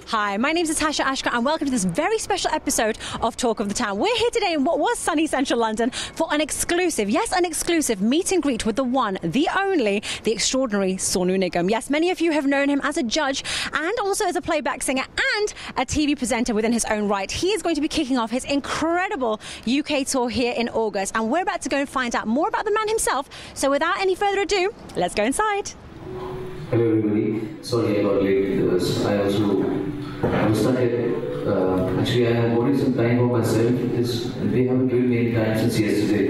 Hi, my name is Natasha Asghar and welcome to this very special episode of Talk of the Town. We're here today in what was sunny central London for an exclusive, yes, an exclusive meet and greet with the one, the only, the extraordinary Sonu Nigham. Yes, many of you have known him as a judge and also as a playback singer and a TV presenter within his own right. He is going to be kicking off his incredible UK tour here in August, and we're about to go and find out more about the man himself. So without any further ado, let's go inside. Hello everybody, sorry I got late because I was stuck here. Actually I have wanted some time for myself because they haven't given me any time since yesterday.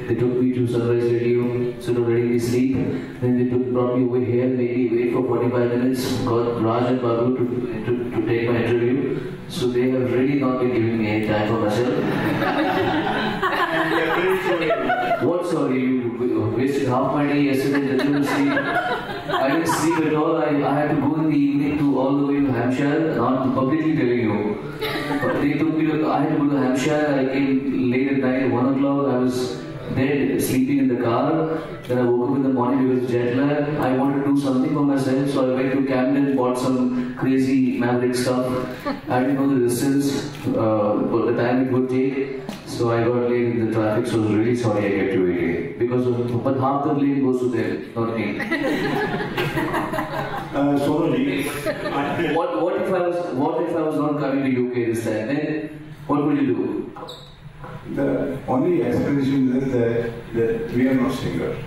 They took me to Sunrise Radio, so to letting me sleep. Then they brought me over here, made me wait for 45 minutes, got Raj and Babu to take my interview. So they have really not been giving me any time for myself. What sorry, you wasted half my day yesterday and didn't sleep. I didn't sleep at all. I had to go in the evening to all the way to Hampshire, not publicly telling you. They took me to, I had to go to Hampshire. I came late at night, 1 o'clock. I was dead, sleeping in the car. Then I woke up in the morning because of jet lag. I wanted to do something for myself, so I went to Camden, bought some crazy maverick stuff. I didn't know the distance, but the time it would take. So I got late in the traffic, so I was really sorry I kept you waiting. But half the blame goes to them, not me. What if I was not coming to UK this time? Then what would you do? The only explanation is that we are not singers.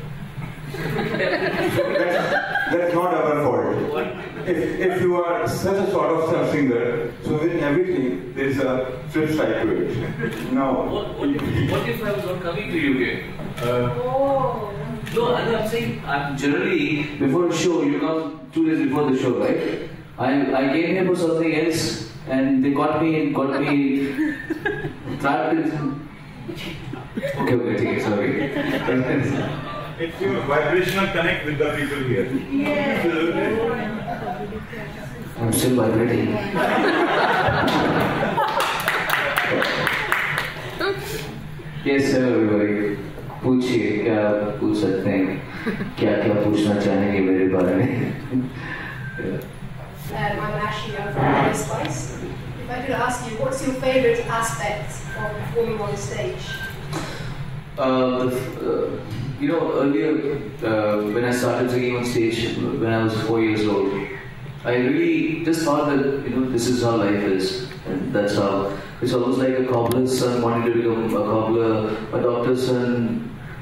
That's not our fault. If you are such a sort of singer, so in everything there is a flip side to it. Now, what if I was not coming to UK? No, I'm saying generally before a show, you come 2 days before the show, right? I came here for something else, and they got me trapped in. Okay, sorry. it's your vibrational connect with the people here. Yeah. I'm still vibrating. Yes, sir, everybody. पूछिए क्या पूछ सकते हैं क्या पूछना चाहेंगे मेरे बारे में I'm Ashley, I'm from Spice. If I could ask you, what's your favourite aspect of performing on stage? Earlier when I started singing on stage when I was 4 years old, I really just thought that this is how life is, and that's how it's almost like a cobbler's son wanting to become a cobbler, a doctor's son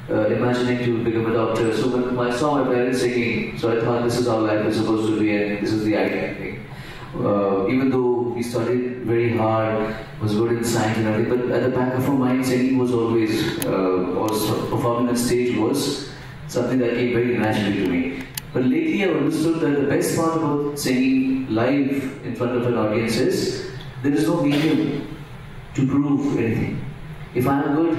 imagining to become a doctor. So when I saw my parents singing, so I thought this is how life is supposed to be, and this is the ideal thing. Even though we studied very hard, was good in science and everything, but at the back of our mind, singing was always, performing on stage was something that came very naturally to me. But lately I've understood that the best part about singing live in front of an audience is there is no medium to prove anything. If I'm good,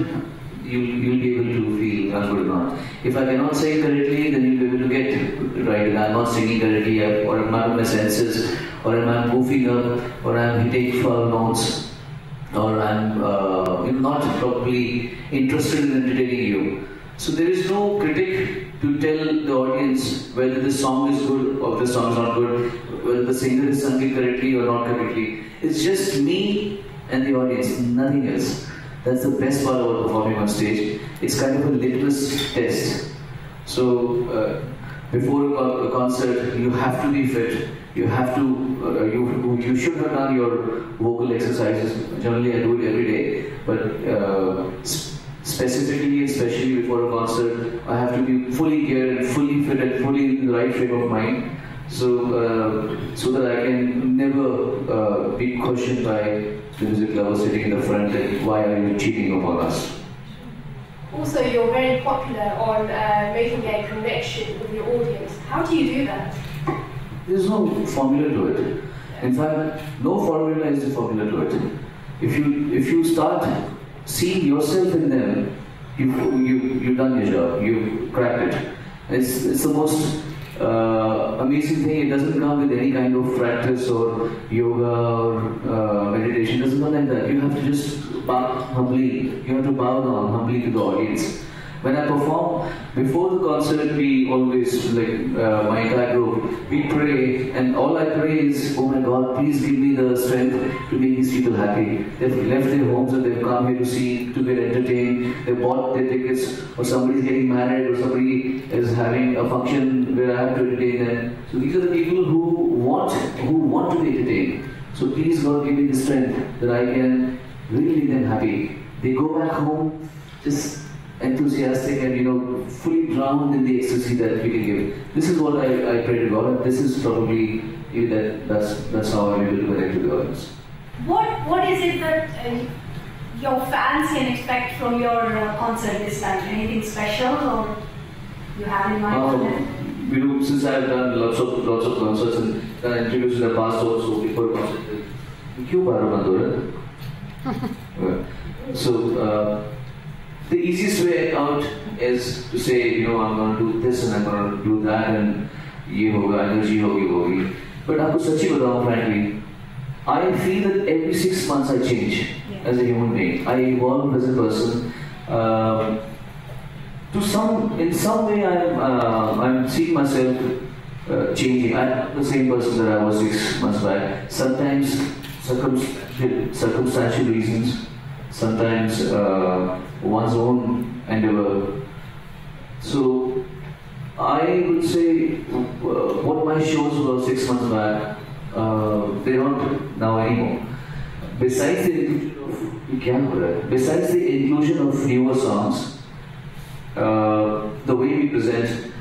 you'll be able to feel I'm good or not. If I cannot sing correctly, then you'll be able to get right. If I'm not singing correctly, or I'm not in my senses, or I'm goofing up, or I'm hitting foul notes, or I'm not properly interested in entertaining you. So there is no critic to tell the audience whether the song is good or the song is not good, whether the singer is singing correctly or not correctly. It's just me and the audience, nothing else. That's the best part about performing on stage. It's kind of a litmus test. So before a concert, you have to be fit. You have to, you should have done your vocal exercises. Generally, I do it every day, but specifically, especially before a concert, I have to be fully geared and fully fit and fully in the right frame of mind. So that I can never be questioned by the music lovers sitting in the front and why are you cheating upon us? Also, you're very popular on making a connection with your audience. How do you do that? There's no formula to it. In fact, no formula is the formula to it. If you start seeing yourself in them, you've done your job. You've cracked it. It's the most amazing thing. It doesn't come with any kind of practice or yoga or meditation. It doesn't come like that. You have to just bow humbly. You have to bow down humbly to the audience. When I perform, before the concert, we always, my entire group, we pray, and all I pray is, oh my God, please give me the strength to make these people happy. They've left their homes and they've come here to get entertained. They bought their tickets, or somebody's getting married, or somebody is having a function where I have to entertain them. So these are the people who want to be entertained. So please God, give me the strength that I can really make them happy. They go back home just enthusiastic and fully drowned in the ecstasy that we can give. This is what I pray to God, and this is probably that's how I'm able to connect with the audience. What is it that your fans can expect from your concert this time? Anything special, or you have in mind for them? Since I've done lots of concerts and done interviews in the past also before concerts. So the easiest way out is to say, I'm going to do this and I'm going to do that and ye hoga, energy hogi. But aapko sachi batao, frankly, I feel that every 6 months I change as a human being. I evolve as a person. In some way, I'm seeing myself changing. I'm not the same person that I was 6 months back. Sometimes circumstantial reasons. Sometimes one's own endeavor. So I would say what my shows were 6 months back, they're not now anymore. Besides the inclusion of newer songs, the way we present,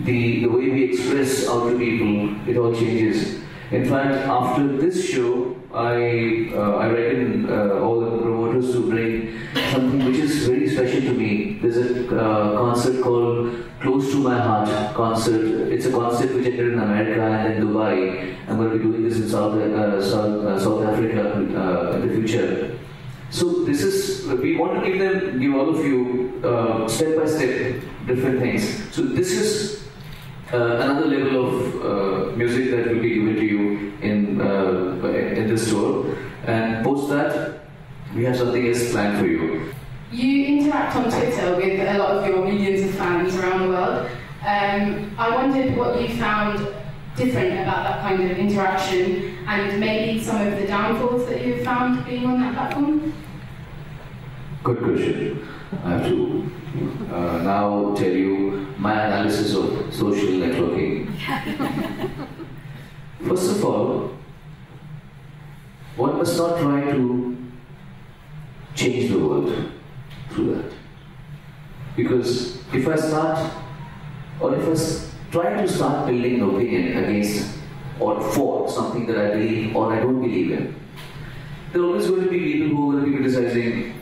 the way we express out to people, it all changes. In fact, after this show, I reckon all the promoters to bring something which is very special to me. There's a concert called Close to My Heart concert. It's a concert which ended in America and then Dubai. I'm going to be doing this in South Africa in the future. So this is, we want to give all of you step by step different things. So this is another level of music that will be given to you in this tour, and post that we have something else planned for you. You interact on Twitter with a lot of your millions of fans around the world. I wondered what you found different about that kind of interaction, and maybe some of the downfalls that you've found being on that platform? Good question. I have to now tell you my analysis of social networking. First of all, one must not try to change the world through that. Because if I try to start building an opinion against or for something that I believe or I don't believe in, there are always going to be people who are going to be criticizing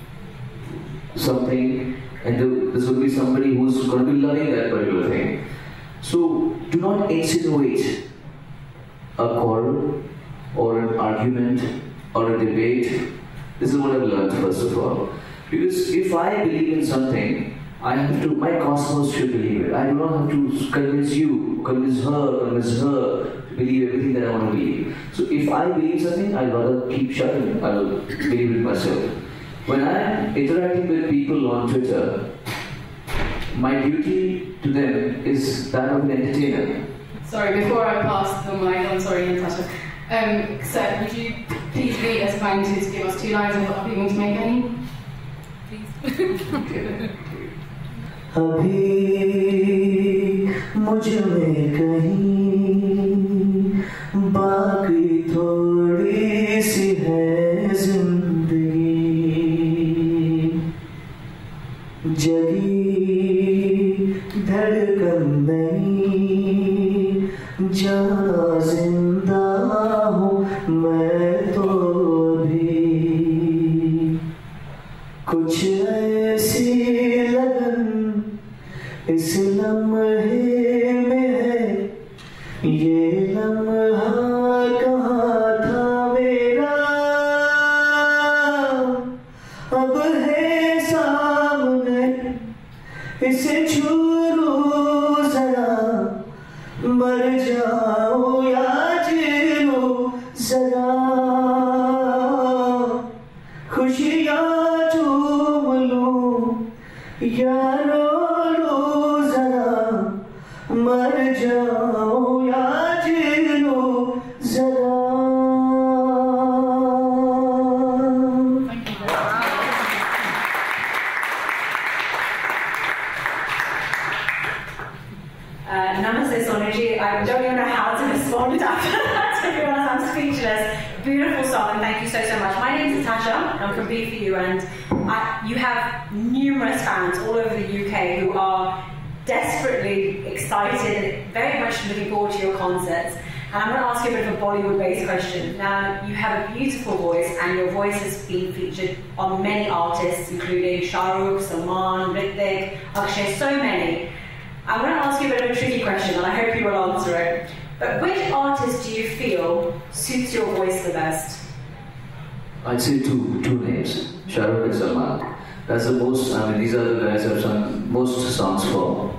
something, and there's going to be somebody who's going to be loving that particular thing. So do not insinuate a quarrel or an argument or a debate. This is what I've learned, first of all. Because if I believe in something, my cosmos should believe it. I do not have to convince you, convince her to believe everything that I want to believe. So if I believe something, I'd rather keep shutting. I'll believe it myself. When I'm interacting with people on Twitter, my duty to them is that of an entertainer. Sorry, before I pass the mic, I'm sorry, Natasha. Sir, would you please be as kind as to give us 2 lines of what you want to make any? Please. अभी मुझ में कहीं बाकी थोड़ी सी है जिंदगी जगी धड़कन नहीं जहाँ जिंदा हूँ मैं तो भी कुछ ऐसी इस लम्हे में है ये लम्हा कहाँ था मेरा अब है सामने इसे छू लूं जरा मर जाऊं यार मर जाऊं या जी लूं जरा Namaste, Sonuji. I don't even know how to respond after that, to be honest. I'm speechless. Beautiful song, and thank you so much. My name's Natasha. I'm from B4U, and you have numerous fans all over the UK who are desperately excited and very much looking forward to your concerts. And I'm going to ask you a bit of a Bollywood-based question. Now, you have a beautiful voice, and your voice has been featured on many artists, including Shah Rukh, Salman, Hrithik, Akshay, so many. I'm going to ask you a bit of a tricky question, and I hope you will answer it. But which artist do you feel suits your voice the best? I'd say two names, Shah Rukh and Salman. That's the most, these are the guys I've sung most songs for.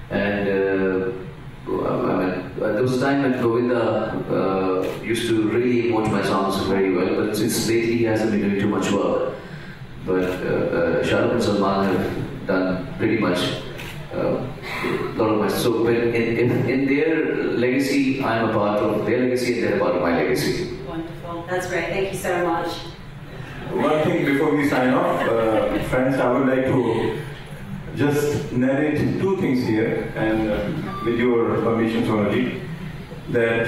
And there was a time when Govinda used to really emote my songs very well, but since lately he hasn't been doing too much work. But Shah Rukh and Salman have done pretty much a lot of my... So in their legacy, I'm a part of their legacy and they're a part of my legacy. Wonderful. That's great. Thank you so much. One thing before we sign off, friends, I would like to just narrate two things here, and with your permission, Sonaji, that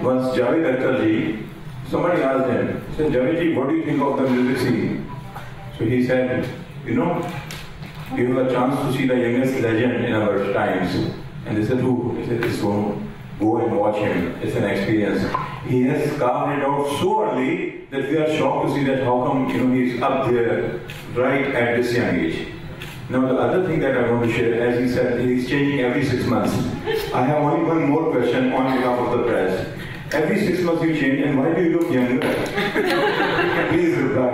once Javed Akhtar ji, somebody asked him, he said, Javed ji, what do you think of the music scene? So he said, you know, you have a chance to see the youngest legend in our times. And they said, who? He said, it's Sonu. Go and watch him. It's an experience. He has carved it out so early that we are shocked to see that how come he's up there right at this young age. Now the other thing that I want to share, as he said, he's changing every 6 months. I have only one more question on behalf of the press. Every 6 months you change, and why do you look younger? Please reply.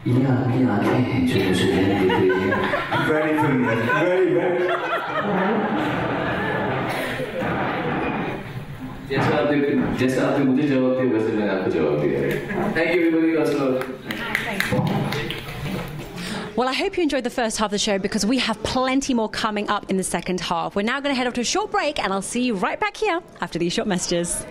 ये आपकी आंखें हैं जो मुझे दिख रही हैं. Very familiar. Very. जैसा आपने मुझे जवाब दिया वैसे मैंने आपको जवाब दिया. Thank you everybody also. Well, I hope you enjoyed the first half of the show because we have plenty more coming up in the second half. We're now going to head off to a short break and I'll see you right back here after these short messages.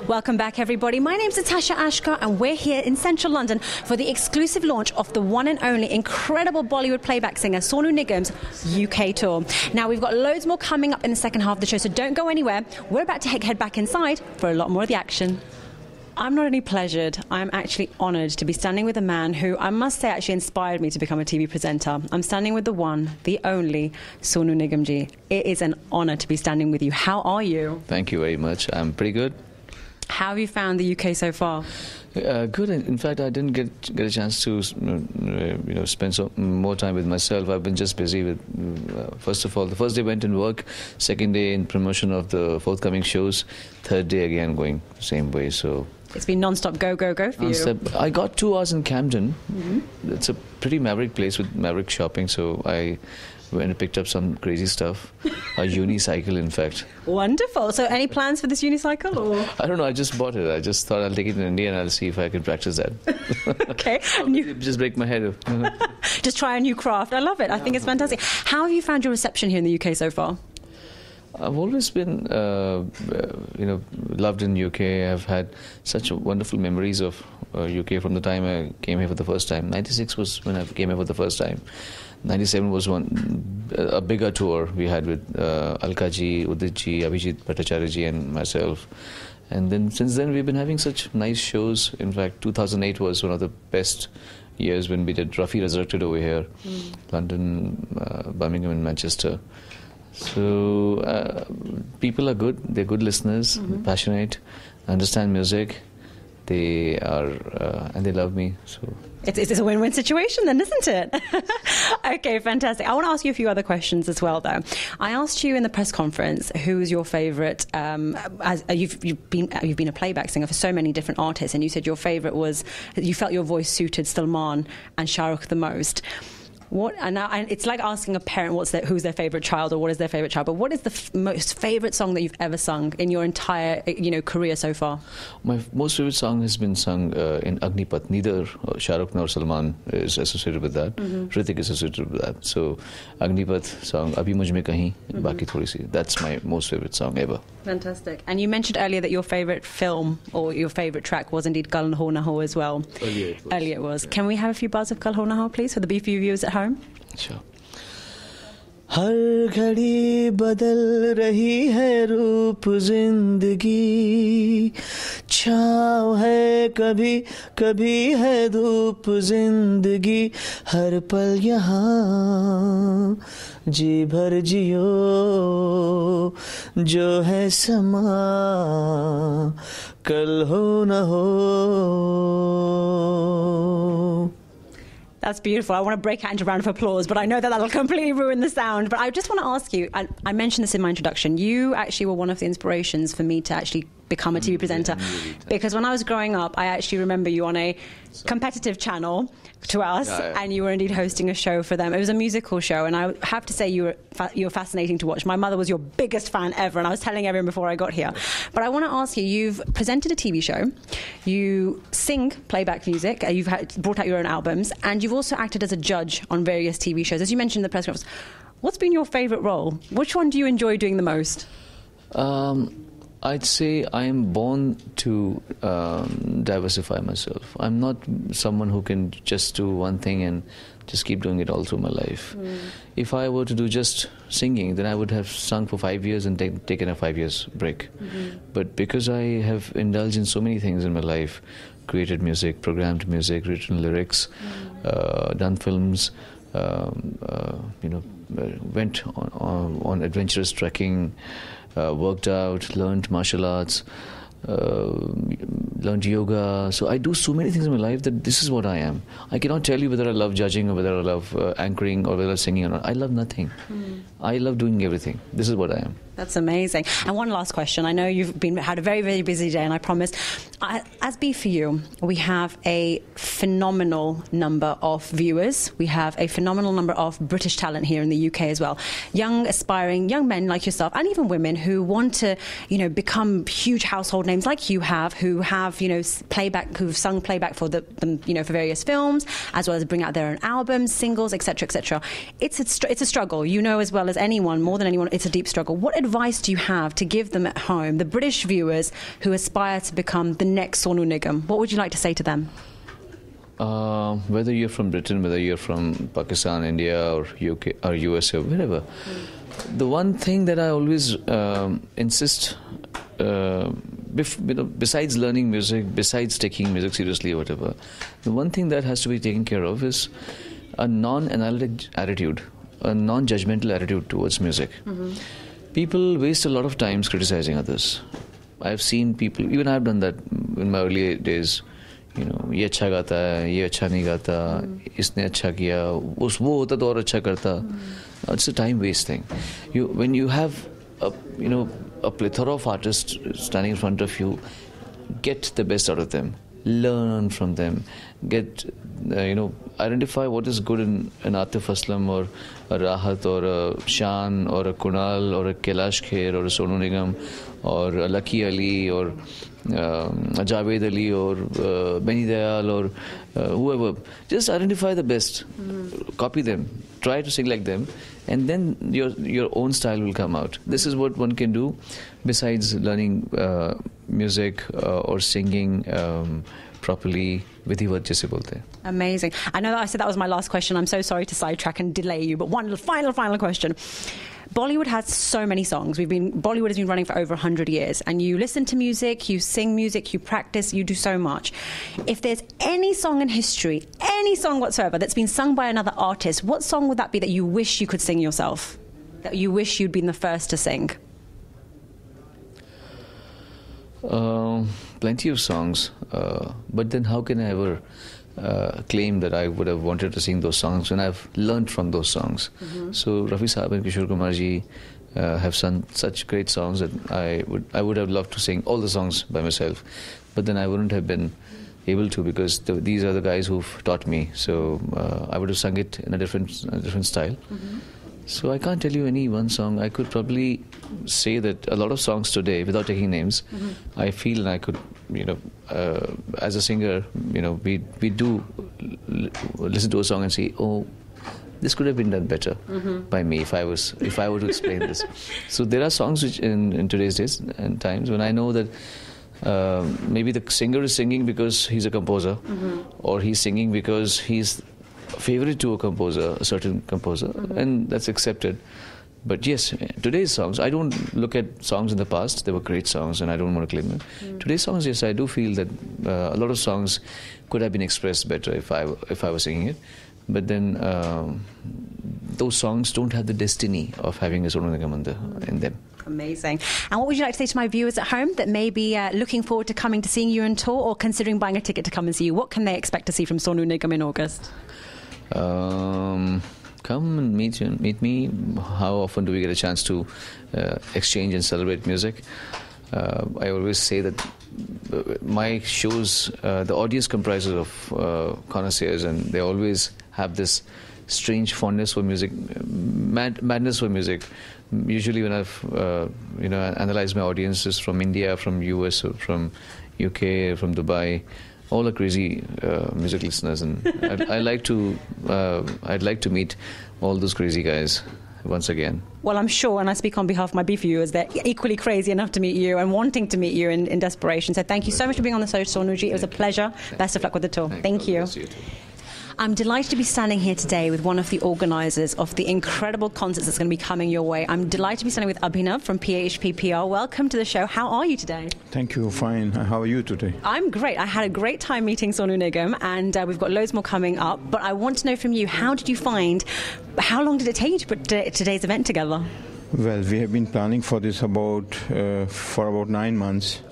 Welcome back, everybody. My name's Natasha Asghar, and we're here in central London for the exclusive launch of the one and only incredible Bollywood playback singer Sonu Nigam's UK tour. Now, we've got loads more coming up in the second half of the show, so don't go anywhere. We're about to head back inside for a lot more of the action. I'm not only pleasured, I'm actually honoured to be standing with a man who, I must say, actually inspired me to become a TV presenter. I'm standing with the one, the only, Sonu Nigam ji. It is an honour to be standing with you. How are you? Thank you very much. I'm pretty good. How have you found the UK so far? Good. In fact, I didn't get a chance to spend more time with myself. I've been just busy with, first of all, the first day went in work, second day in promotion of the forthcoming shows, third day again going the same way. So it's been non-stop go for you. I got 2 hours in Camden. Mm-hmm. It's a pretty maverick place with maverick shopping, so I went and picked up some crazy stuff. A unicycle, in fact. Wonderful. So any plans for this unicycle? Or? I don't know. I just bought it. I just thought I'll take it in India and I'll see if I can practice that. Okay. Just break my head. Just try a new craft. I love it. I think it's fantastic. How have you found your reception here in the UK so far? I've always been, loved in UK. I've had such wonderful memories of UK from the time I came here for the first time. 96 was when I came here for the first time. 97 was a bigger tour we had with Alka ji, Udit ji, Abhijit Bhattacharya ji and myself. And then since then we've been having such nice shows. In fact, 2008 was one of the best years when we did Rafi Resurrected over here. London, Birmingham and Manchester. So people are good. They're good listeners, passionate, understand music. They are, and they love me. So it's a win-win situation then, isn't it? Okay, fantastic. I want to ask you a few other questions as well, though. I asked you in the press conference who's your favourite. You've been a playback singer for so many different artists, and you said your favourite was, you felt your voice suited Salman and Shah Rukh the most. And it's like asking a parent who's their favourite child or what is their favourite child. But what is the most favourite song that you've ever sung in your entire career so far? My most favourite song has been sung in Agnipath. Neither Shah Rukh nor Salman is associated with that. Hrithik is associated with that. So Agnipath song, Abhi Mujh Mein Kahin, Baki Thodi Si. That's my most favourite song ever. Fantastic. And you mentioned earlier that your favourite film or your favourite track was indeed Kal Ho Na Ho as well. Earlier it was. Yeah. Can we have a few bars of Kal Ho Na Ho, please, for the B4U viewers at home? Sure. हर घड़ी बदल रही है रूप जिंदगी छाँव है कभी कभी है धूप जिंदगी हर पल यहाँ जी भर जियो जो है समा कल हो न हो. That's beautiful. I want to break out into a round of applause, but I know that that'll completely ruin the sound. But I just want to ask you, I mentioned this in my introduction, you actually were one of the inspirations for me to actually become a TV presenter. Because when I was growing up, I actually remember you on a competitive channel to us, and you were indeed hosting a show for them. It was a musical show, and I have to say you were fascinating to watch. My mother was your biggest fan ever, and I was telling everyone before I got here. But I want to ask you, you've presented a TV show, you sing playback music, you've brought out your own albums, and you've also acted as a judge on various TV shows. As you mentioned in the press conference, what's been your favourite role? Which one do you enjoy doing the most? I'd say I am born to diversify myself. I'm not someone who can just do one thing and just keep doing it all through my life. If I were to do just singing, then I would have sung for 5 years and taken a 5 years break. But because I have indulged in so many things in my life, created music, programmed music, written lyrics, done films, went on adventurous trekking, worked out, learned martial arts, learned yoga. So I do so many things in my life that this is what I am. I cannot tell you whether I love judging or whether I love anchoring or whether I love singing or not. I love nothing. I love doing everything. This is what I am. That's amazing. And one last question. I know you've had a very, very busy day, and I promise, as B4U, we have a phenomenal number of viewers. We have a phenomenal number of British talent here in the UK as well. Young, aspiring, young men like yourself, and even women who want to, become huge household names like you have, who have, playback, who've sung playback for for various films, as well as bring out their own albums, singles, etc., etc. It's a struggle. As well as anyone, more than anyone, it's a deep struggle. What advice do you have to give them at home, the British viewers who aspire to become the next Sonu Nigham? What would you like to say to them? Whether you're from Britain, whether you're from Pakistan, India, or UK, or USA, or wherever, the one thing that I always insist, besides learning music, besides taking music seriously or whatever, the one thing that has to be taken care of is a non-analytic attitude, a non-judgmental attitude towards music. People waste a lot of time criticizing others. I've seen people, even I've done that in my early days. ये अच्छा गाता है, ये अच्छा नहीं गाता, इसने अच्छा किया, वो होता तो और अच्छा करता. It's a time waste thing. When you have a plethora of artists standing in front of you, get the best out of them, learn from them, identify what is good in an Atif Aslam or a Rahat or a Shan or a Kunal or a Kailash Kher or a Sonu Nigham or a Lucky Ali or a Javed Ali or Benny Dayal or whoever. Just identify the best, copy them, try to sing like them, and then your own style will come out. This is what one can do besides learning music or singing properly. Vidhivat jise bolte hain. Amazing. I know that I said that was my last question. I'm so sorry to sidetrack and delay you, but one final question. Bollywood has so many songs. Bollywood has been running for over 100 years, and you listen to music, you sing music, you practice, you do so much. If there's any song in history, any song whatsoever that's been sung by another artist, what song would that be that you wish you could sing yourself? That you wish you'd been the first to sing? Plenty of songs, but then how can I ever claim that I would have wanted to sing those songs when I've learned from those songs? So Rafi Saab and Kishore Kumar ji have sung such great songs that I would have loved to sing all the songs by myself, but then I wouldn't have been able to, because these are the guys who've taught me. So I would have sung it in a different style. So I can't tell you any one song. I could probably say that a lot of songs today, without taking names, I feel, and I could, as a singer, we do listen to a song and say, oh, this could have been done better by me if I were to explain this. So there are songs which in today's days and times when I know that maybe the singer is singing because he's a composer, or he's singing because he's favorite to a certain composer, and that's accepted. But yes, today's songs, I don't look at songs in the past. They were great songs and I don't want to claim them. Today's songs, yes, I do feel that a lot of songs could have been expressed better if I was singing it. But then those songs don't have the destiny of having a Sonu Nigham in them. Amazing. And what would you like to say to my viewers at home that may be looking forward to coming to seeing you on tour, or considering buying a ticket to come and see you? What can they expect to see from Sonu Nigham in August? Come and meet me. How often do we get a chance to exchange and celebrate music? I always say that my shows, the audience comprises of connoisseurs, and they always have this strange fondness for music, madness for music. Usually when I've analyzed my audiences from India, from US, or from UK, from Dubai, all are crazy music listeners, and I'd like to meet all those crazy guys once again. Well, I'm sure, and I speak on behalf of my B4U, is they're equally crazy enough to meet you and wanting to meet you in desperation. So thank you so much for being on the show, Sonuji. It was a pleasure. Best of luck with the tour. Thank you. I'm delighted to be standing here today with one of the organisers of the incredible concerts that's going to be coming your way. I'm delighted to be standing with Abhinav from PHP PR. Welcome to the show. How are you today? Thank you. Fine. How are you today? I'm great. I had a great time meeting Sonu Nigham, and we've got loads more coming up. But I want to know from you, how long did it take you to put today's event together? Well, we have been planning for this for about 9 months.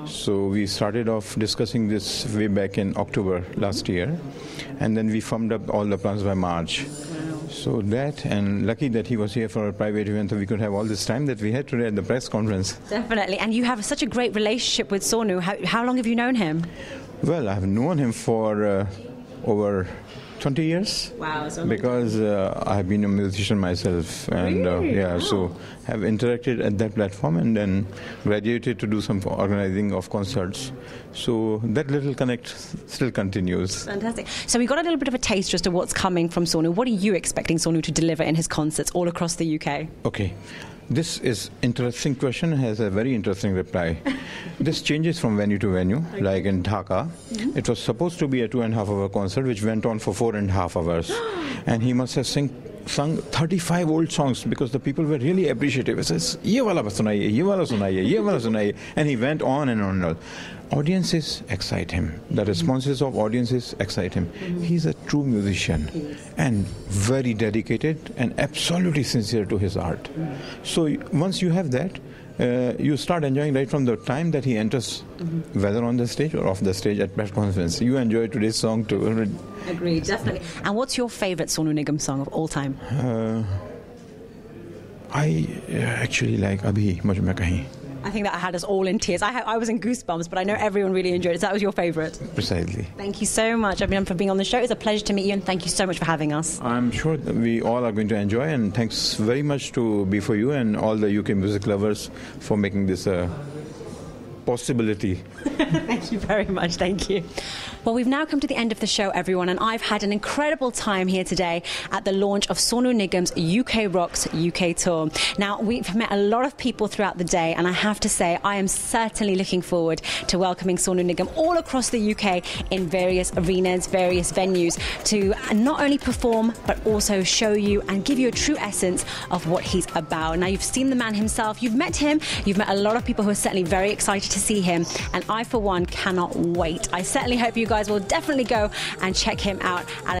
So we started off discussing this way back in October last year, and then we firmed up all the plans by March. So that, and lucky that he was here for a private event, so we could have all this time that we had today at the press conference. Definitely. And you have such a great relationship with Sonu. How long have you known him? Well, I've known him for over 20 years. Wow. So because I've been a musician myself, and really? So have interacted at that platform, and then graduated to do some organizing of concerts. So that little connect still continues. Fantastic. So we got a little bit of a taste as to what's coming from Sonu. What are you expecting Sonu to deliver in his concerts all across the UK? Okay. This is interesting question, has a very interesting reply. This changes from venue to venue, like in Dhaka. It was supposed to be a 2.5-hour concert, which went on for 4.5 hours. And he must have sung 35 old songs, because the people were really appreciative. He says, ye wala sunaiye, ye wala sunaiye, ye wala sunaiye. And he went on and on and on. Audiences excite him. The responses of audiences excite him. He's a true musician and very dedicated and absolutely sincere to his art. So once you have that, you start enjoying right from the time that he enters, whether on the stage or off the stage at press conference. You enjoy today's song too. Agreed, definitely. And what's your favourite Sonu Nigham song of all time? I actually like Abhi Mujh Mein Kahin. I think that had us all in tears. I was in goosebumps, but I know everyone really enjoyed it. So that was your favourite? Precisely. Thank you so much, Abhinav, for being on the show. It's a pleasure to meet you, and thank you so much for having us. I'm sure that we all are going to enjoy, and thanks very much to B4U and all the UK music lovers for making this a possibility. Thank you very much. Thank you. Well, we've now come to the end of the show, everyone, and I've had an incredible time here today at the launch of Sonu Nigham's UK Rocks UK Tour. Now, we've met a lot of people throughout the day, and I have to say I am certainly looking forward to welcoming Sonu Nigham all across the UK in various arenas, various venues, to not only perform but also show you and give you a true essence of what he's about. Now, you've seen the man himself, you've met him, you've met a lot of people who are certainly very excited to see him, and I, for one, cannot wait. I certainly hope you guys will definitely go and check him out at